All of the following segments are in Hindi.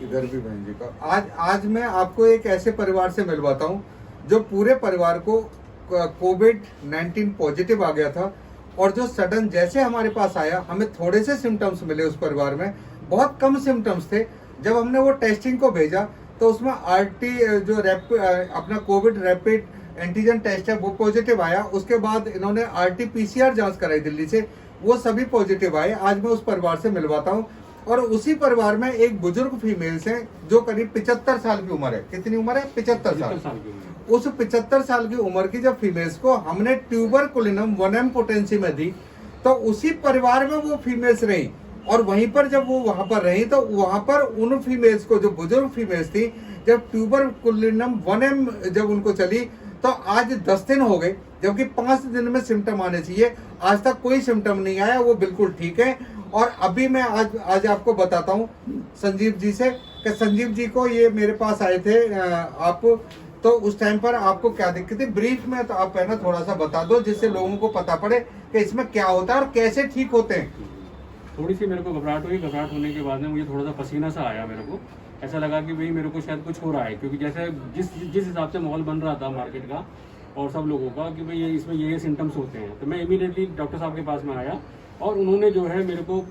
इधर भी बहन जी का। आज मैं आपको एक ऐसे परिवार से मिलवाता हूँ जो पूरे परिवार को कोविड-19 पॉजिटिव आ गया था, और जो सडन जैसे हमारे पास आया, हमें थोड़े से सिम्टम्स मिले उस परिवार में, बहुत कम सिम्टम्स थे। जब हमने वो टेस्टिंग को भेजा तो उसमें आरटी जो अपना कोविड रैपिड एंटीजन टेस्ट है वो पॉजिटिव आया। उसके बाद इन्होंने आरटी पीसीआर जांच कराई दिल्ली से, वो सभी पॉजिटिव आए। आज मैं उस परिवार से मिलवाता हूँ। और उसी परिवार में एक बुजुर्ग फीमेल्स हैं जो करीब 75 साल की उम्र है। कितनी उम्र है? 75 साल। उस 75 साल की उम्र की जब फीमेल्स को हमने ट्यूबरकुलिनम 1M पोटेंसी में दी, तो उसी परिवार में वो फीमेल्स रही, और वहीं पर जब वो वहां पर रही तो वहां पर उन फीमेल्स को, जो बुजुर्ग फीमेल्स थी, जब ट्यूबरकुलिनम 1M जब उनको चली तो आज 10 दिन हो गए, जबकि 5 दिन में सिम्टम आने चाहिए। आज तक कोई सिम्टम नहीं आया, वो बिल्कुल ठीक है। और अभी मैं आज आपको बताता हूँ संजीव जी से कि संजीव जी को ये मेरे पास आए थे आप, तो उस टाइम पर आपको क्या दिक्कत है, ब्रीफ में तो आप है ना थोड़ा सा बता दो, जिससे लोगों को पता पड़े कि इसमें क्या होता है और कैसे ठीक होते हैं। थोड़ी सी मेरे को घबराहट हुई। घबराहट होने के बाद में मुझे थोड़ा सा पसीना सा आया। मेरे को ऐसा लगा कि भाई मेरे को शायद कुछ हो रहा है, क्योंकि जैसे जिस हिसाब से माहौल बन रहा था मार्केट का और सब लोगों का कि भाई इसमें ये सिम्टम्स होते हैं, तो मैं इमीडिएटली डॉक्टर साहब के पास में आया और उन्होंने जो है मेरे को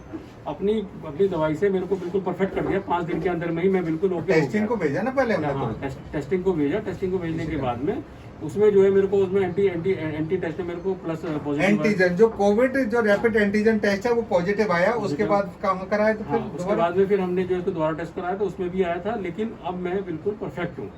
अपनी दवाई से मेरे को बिल्कुल परफेक्ट कर दिया। 5 दिन के अंदर में ही मैं बिल्कुल ओके। टेस्टिंग को भेजा ना पहले? हाँ, टेस्टिंग को भेजा। टेस्टिंग को भेजने के बाद में उसमें जो है मेरे को उसमें एंटी टेस्ट मेरे को प्लस पॉजिटिव एंटीजन, जो कोविड जो रैपिड एंटीजन टेस्ट है वो पॉजिटिव आया। उसके बाद कहाँ कराया? तो फिर उसके बाद में फिर हमने जो इसको दोबारा टेस्ट कराया तो उसमें भी आया था, लेकिन अब मैं बिल्कुल परफेक्ट हूँ।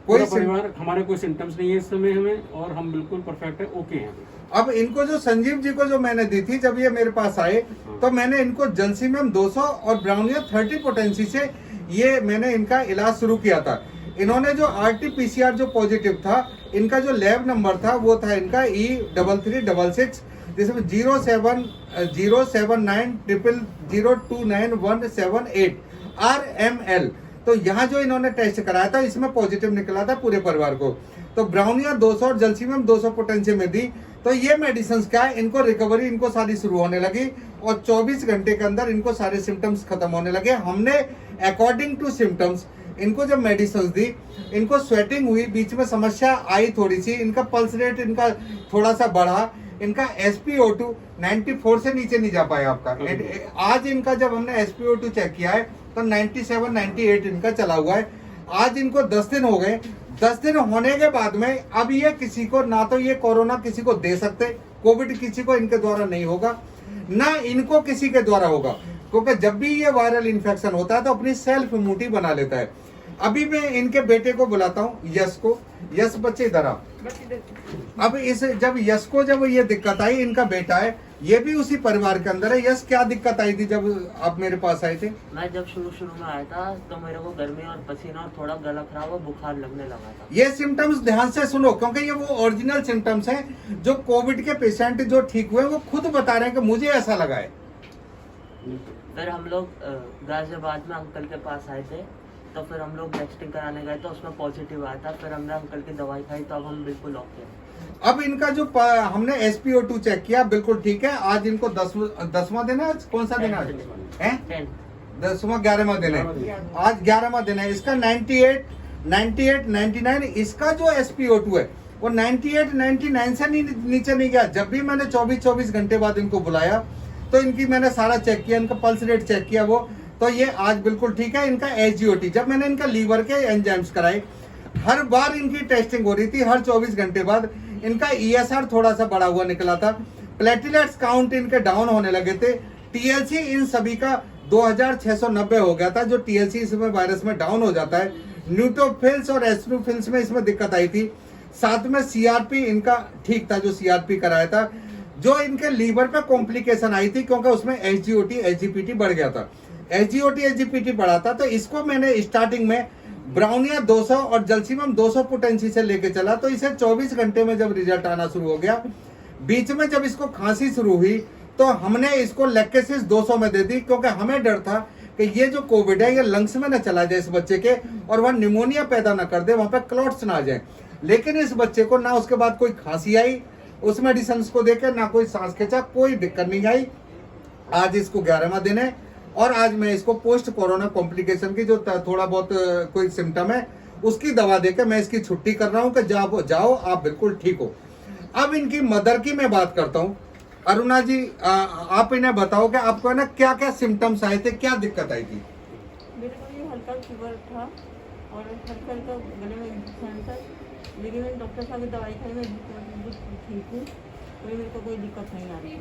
कोई परिवार हमारे कोई सिम्टम्स नहीं है इस समय हमें, और हम बिल्कुल परफेक्ट है, ओके हैं। अब इनको जो संजीव जी को जो मैंने दी थी, जब ये मेरे पास आए तो मैंने इनको जलसीमियम 200 और ब्राउनिया 30 पोटेंसी से ये मैंने इनका इलाज शुरू किया था। इन्होंने जो आरटी-पीसीआर जो पॉजिटिव था, इनका जो लैब नंबर था वो था इनका E3366, जिसमें 079002917 RML। तो यहाँ जो इन्होंने टेस्ट कराया था इसमें पॉजिटिव निकला था पूरे परिवार को। तो ब्राउनिया 200 और जलसीमियम 200 पोटेंशियम में दी, तो ये मेडिसिन क्या है, इनको रिकवरी इनको सारी शुरू होने लगी और 24 घंटे के अंदर इनको सारे सिम्टम्स खत्म होने लगे। हमने अकॉर्डिंग टू सिम्टम्स इनको जब मेडिसिन दी, इनको स्वेटिंग हुई, बीच में समस्या आई थोड़ी सी, इनका पल्स रेट इनका थोड़ा सा बढ़ा, इनका SpO2 94 से नीचे नहीं जा पाया आपका। आज इनका जब हमने SpO2 चेक किया है तो 97-98 इनका चला हुआ है। आज इनको 10 दिन हो गए। 10 दिन होने के बाद में अब ये किसी को, ना तो ये कोरोना किसी को दे सकते, कोविड किसी को इनके द्वारा नहीं होगा, ना इनको किसी के द्वारा होगा, क्योंकि जब भी ये वायरल इन्फेक्शन होता है तो अपनी सेल्फ इम्यूनिटी बना लेता है। अभी मैं इनके बेटे को बुलाता हूँ, यश को। यश बच्चे इधर आओ। अब जब यश को जब ये दिक्कत आई, इनका बेटा है, ये भी उसी परिवार के अंदर है। यश, क्या दिक्कत आई थी जब आप मेरे पास आए थे? मैं जब शुरू में आया था तो मेरे को गर्मी और पसीना और थोड़ा गला खराब और बुखार लगने लगा था। ये सिम्टम्स ध्यान से सुनो, क्योंकि ये वो ओरिजिनल सिम्टम्स हैं जो कोविड के पेशेंट जो ठीक हुए वो खुद बता रहे हैं कि मुझे ऐसा लगा है। फिर हम लोग गाजियाबाद में अंकल के पास आए थे, तो फिर हम लोग टेस्टिंग कराने गए तो उसमें पॉजिटिव आया था। फिर हमने अंकल की दवाई खाई तो अब हम बिल्कुल ओके हैं। अब इनका जो हमने SpO2 चेक किया बिल्कुल ठीक है। आज इनको 10वां दिन है। कौन सा दिन है? 10वां 11वां दिन है। आज 11वां दिन है। इसका 98, 99 इसका जो SpO2 है वो 98, 99 से नीचे नहीं गया। जब भी मैंने 24 घंटे बाद इनको बुलाया तो इनकी मैंने सारा चेक किया, इनका पल्स रेट चेक किया, वो तो ये आज बिल्कुल ठीक है। इनका SGOT, जब मैंने इनका लीवर के एंजाइम्स कराए, हर बार इनकी टेस्टिंग हो रही थी, हर 24 घंटे बाद इनका ESR थोड़ा सा बढ़ा हुआ निकला था। प्लेटलेट्स काउंट इनके डाउन होने लगे थे। TLC इन सभी का 2690 हो गया था, जो TLC इसमें वायरस में डाउन हो जाता है। न्यूट्रोफिल्स और एस्ट्रोफिल्स में इसमें दिक्कत आई थी। साथ में CRP इनका ठीक था, जो CRP कराया था। जो इनके लीवर पे कॉम्प्लिकेशन आई थी क्योंकि उसमें SGOT SGPT बढ़ गया था। SGOT SGPT बढ़ा था, तो इसको मैंने स्टार्टिंग में ब्राउनिया 200 और जलसीमियम 200 पोटेंसी से लेके चला, तो इसे 24 घंटे में जब रिजल्ट आना शुरू हो गया, बीच में जब इसको खांसी शुरू हुई तो हमने इसको लैक्टेसिस 200 में दे दी, क्योंकि हमें डर था कि ये जो कोविड है ये लंग्स में ना चला जाए इस बच्चे के, और वह निमोनिया पैदा ना कर दे, वहां पे क्लॉट्स ना आ जाए। लेकिन इस बच्चे को ना उसके बाद कोई खांसी आई, उस मेडिसिन को देकर ना कोई सांस खींचा, कोई दिक्कत नहीं आई। आज इसको 11वां दिन है और आज मैं इसको पोस्ट कोरोना कॉम्प्लिकेशन की जो थोड़ा बहुत कोई सिम्टम है उसकी दवा देकर मैं इसकी छुट्टी कर रहा हूँ कि जाओ आप बिल्कुल ठीक हो। अब इनकी मदर की मैं बात करता हूँ। अरुणा जी, आप इन्हें बताओ कि आपको ना क्या क्या सिम्टम्स आए थे, क्या दिक्कत आई थी? मेरे को ये हल्का फीवर था और हल्का हल्का गले में इन्फेक्शन था, लेकिन मैंने डॉक्टर साहब की दवाई खाई, मैं बिल्कुल ठीक हूँ, कोई मेरे को कोई दिक्कत नहीं आ रही है।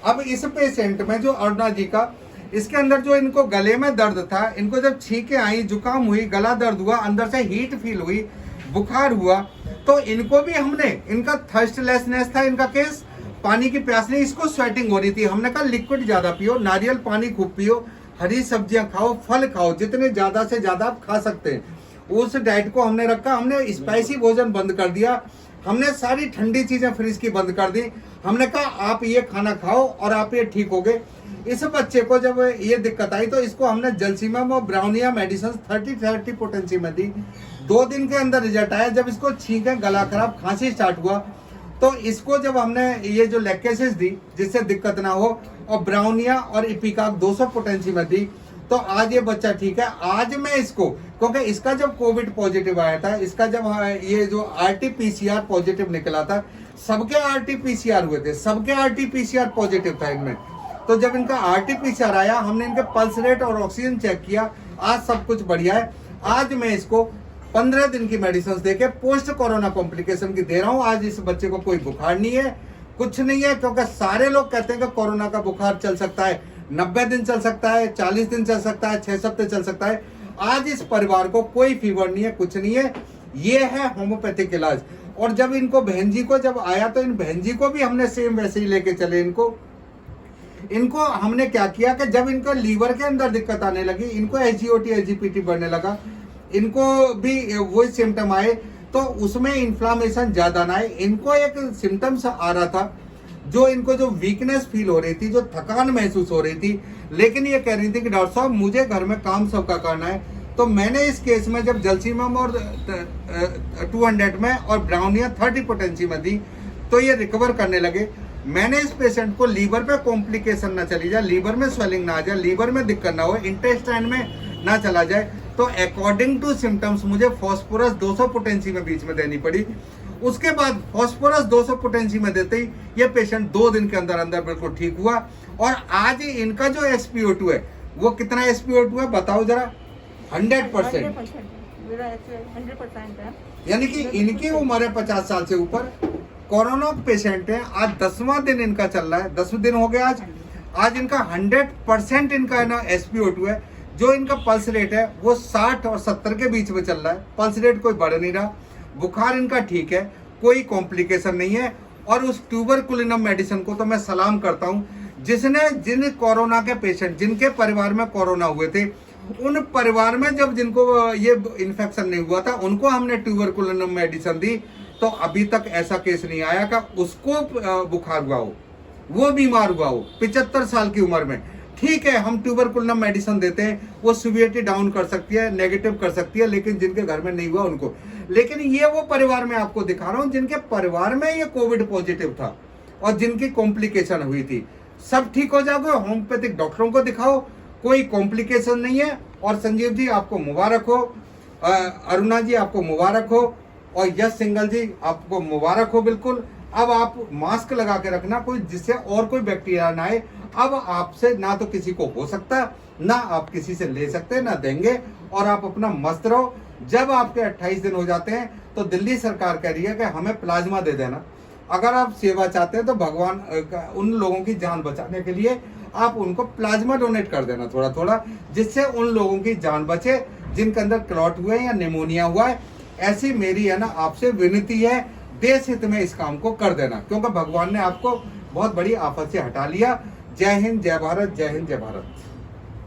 अब इस पेशेंट में जो अरुणा जी का, इसके अंदर जो इनको गले में दर्द था, इनको जब छींकें आई, जुकाम हुई, गला दर्द हुआ, अंदर से हीट फील हुई, बुखार हुआ, तो इनको भी हमने, इनका थर्स्टलेसनेस था इनका केस, पानी की प्यास नहीं, इसको स्वेटिंग हो रही थी। हमने कहा लिक्विड ज्यादा पियो, नारियल पानी खूब पियो, हरी सब्जियां खाओ, फल खाओ, जितने ज्यादा से ज्यादा आप खा सकते हैं। उस डाइट को हमने रखा, हमने स्पाइसी भोजन बंद कर दिया, हमने सारी ठंडी चीजें फ्रिज की बंद कर दी। हमने कहा आप ये खाना खाओ और आप ये ठीक हो गए। इस बच्चे को जब ये दिक्कत आई तो इसको हमने जलसीमम और ब्राउनिया मेडिसिन 30 पोटेंसी में दी। 2 दिन के अंदर रिजल्ट आया। जब इसको छींके, गला खराब, खांसी स्टार्ट हुआ, तो इसको जब हमने ये जो लैक्टेसिस दी जिससे दिक्कत ना हो, और ब्राउनिया और इपिकाक 200 पोटेंसी में दी, तो आज ये बच्चा ठीक है। आज मैं इसको, क्योंकि इसका जब कोविड पॉजिटिव आया था, इसका जब ये जो RT-PCR पॉजिटिव निकला था, सबके RT-PCR हुए थे, सबके RT-PCR पॉजिटिव था इनमें। तो जब इनका RT-PCR आया, हमने इनके पल्स रेट और ऑक्सीजन चेक किया, आज सब कुछ बढ़िया है। आज मैं इसको 15 दिन की मेडिसिन देके पोस्ट कोरोना कॉम्प्लिकेशन की दे रहा हूँ। आज इस बच्चे को कोई बुखार नहीं है, कुछ नहीं है, क्योंकि सारे लोग कहते हैं कि कोरोना का बुखार चल सकता है, 90 दिन चल सकता है, 40 दिन चल सकता है, 6 हफ्ते चल सकता है। आज इस परिवार को कोई फीवर नहीं है, कुछ नहीं है। ये है होम्योपैथिक इलाज। और जब इनको बहन जी को जब आया तो इन बहन जी को भी हमने सेम वैसे ही लेके चले। इनको हमने क्या किया कि जब इनको लीवर के अंदर दिक्कत आने लगी, इनको SGOT SGPT बढ़ने लगा, इनको भी वही सिम्टम आए, तो उसमें इन्फ्लामेशन ज्यादा ना आए। इनको एक सिम्टम्स आ रहा था, जो इनको जो वीकनेस फील हो रही थी, जो थकान महसूस हो रही थी, लेकिन ये कह रही थी कि डॉक्टर साहब मुझे घर में काम सबका करना है। तो मैंने इस केस में जब जलसीमम और 200 में और ब्राउनिया 30 पोटेंसी में दी, तो ये रिकवर करने लगे। मैंने इस पेशेंट को लीवर पे कॉम्प्लिकेशन ना चली जाए, लीवर में स्वेलिंग ना आ जाए, लीवर में दिक्कत ना हो, इंटेस्टाइन में ना चला जाए, तो अकॉर्डिंग टू सिम्टम्स मुझे फॉस्फोरस 200 पोटेंसी में बीच में देनी पड़ी। उसके बाद फॉस्फोरस 200 पोटेंसी में देते ही ये पेशेंट 2 दिन के अंदर अंदर बिल्कुल ठीक हुआ। और आज इनका जो SpO2 है, वो कितना SpO2 है बताओ जरा? 100%। मेरा 100% है। यानी कि इनकी उम्र है 50 साल से ऊपर, कोरोना पेशेंट है। आज 10वां दिन इनका चल रहा है, 10 दिन हो गए आज। आज इनका 100% इनका है ना SpO2 है। जो इनका पल्स रेट है वो 60 और 70 के बीच में चल रहा है, पल्स रेट कोई बढ़ नहीं रहा, बुखार इनका ठीक है, कोई कॉम्प्लिकेशन नहीं है। और उस ट्यूबरकुलिनम मेडिसिन को तो मैं सलाम करता हूँ, जिसने जिन कोरोना के पेशेंट, जिनके परिवार में कोरोना हुए थे, उन परिवार में जब जिनको ये इन्फेक्शन नहीं हुआ था, उनको हमने ट्यूबरकुलिनम मेडिसिन दी, तो अभी तक ऐसा केस नहीं आया कि उसको बुखार हुआ हो, वो बीमार हुआ हो 75 साल की उम्र में। ठीक है, हम ट्यूबरकुलिनम मेडिसिन देते हैं, वो सीवियरिटी डाउन कर सकती है, नेगेटिव कर सकती है, लेकिन जिनके घर में नहीं हुआ उनको। लेकिन ये वो परिवार में आपको दिखा रहा हूं जिनके परिवार में ये कोविड पॉजिटिव था और जिनकी कॉम्प्लिकेशन हुई थी। सब ठीक हो जाओगे, होम्योपैथिक डॉक्टरों को दिखाओ, कोई कॉम्प्लिकेशन नहीं है। और संजीव जी आपको मुबारक हो, अरुणा जी आपको मुबारक हो, और यश सिंगल जी आपको मुबारक हो। बिल्कुल, अब आप मास्क लगा के रखना, कोई जिससे और कोई बैक्टीरिया ना आए। अब आपसे ना तो किसी को हो सकता, ना आप किसी से ले सकते, ना देंगे, और आप अपना मस्त रहो। जब आपके 28 दिन हो जाते हैं तो दिल्ली सरकार कह रही है कि हमें प्लाज्मा दे देना। अगर आप सेवा चाहते हैं तो भगवान उन लोगों की जान बचाने के लिए आप उनको प्लाज्मा डोनेट कर देना थोड़ा थोड़ा, जिससे उन लोगों की जान बचे जिनके अंदर क्लॉट हुए या निमोनिया हुआ है। ऐसी मेरी है ना आपसे विनती है, देश हित में इस काम को कर देना, क्योंकि भगवान ने आपको बहुत बड़ी आफत से हटा लिया। जय हिंद, जय भारत, जय हिंद, जय भारत।